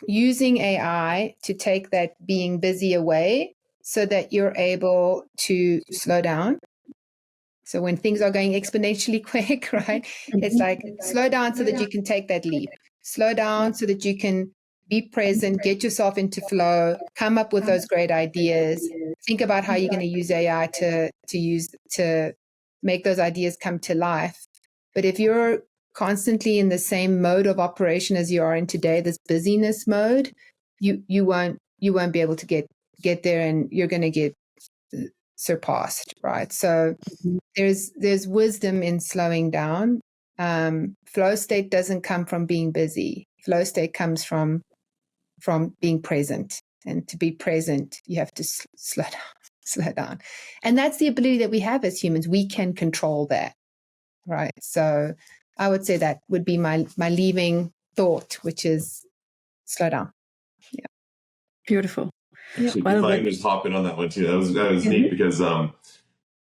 using AI to take that being busy away, so that you're able to slow down? So when things are going exponentially quick, right? It's like slow down so that you can take that leap. Slow down so that you can be present, get yourself into flow, come up with those great ideas, think about how you're going to use AI to make those ideas come to life. But if you're constantly in the same mode of operation as you are in today, this busyness mode, you won't be able to get there, and you're going to get surpassed, right? So there's wisdom in slowing down. Flow state doesn't come from being busy. Flow state comes from being present, and to be present, you have to slow down, and that's the ability that we have as humans. We can control that, right? So I would say that would be my leaving thought, which is slow down. Yeah, beautiful. Actually, if I can just hop in on that one too, that was neat, because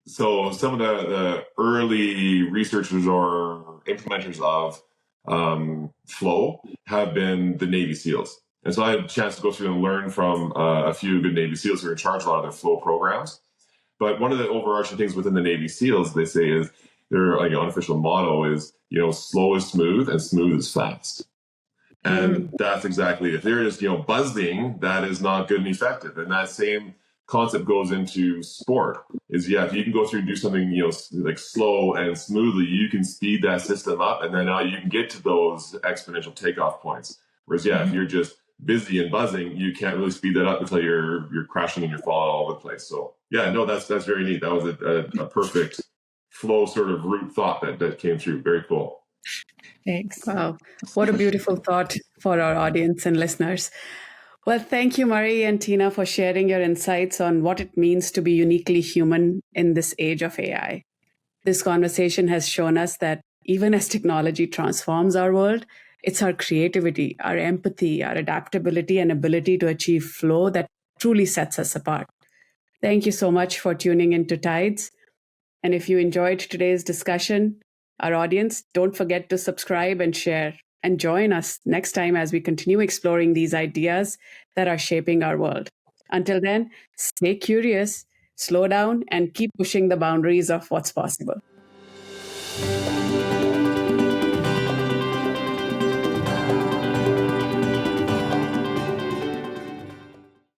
so some of the early researchers or implementers of flow have been the Navy SEALs. And so I had a chance to go through and learn from a few good Navy SEALs who are in charge of a lot of their flow programs. But one of the overarching things within the Navy SEALs, they say, is their unofficial motto is, slow is smooth and smooth is fast. And that's exactly it. If they're just, buzzing, that is not good and effective. And that same concept goes into sport is, if you can go through and do something, like slow and smoothly, you can speed that system up, and then now you can get to those exponential takeoff points. Whereas, if you're just busy and buzzing, you can't really speed that up until you're crashing and you're falling all over the place. So that's very neat. That was a perfect flow sort of root thought that came through. Very cool. Thanks. Wow. What a beautiful thought for our audience and listeners. Well, thank you, Murry and Tina, for sharing your insights on what it means to be uniquely human in this age of AI. This conversation has shown us that even as technology transforms our world, it's our creativity, our empathy, our adaptability, and ability to achieve flow that truly sets us apart. Thank you so much for tuning into TIDES. And if you enjoyed today's discussion, our audience, don't forget to subscribe and share, and join us next time as we continue exploring these ideas that are shaping our world. Until then, stay curious, slow down, and keep pushing the boundaries of what's possible.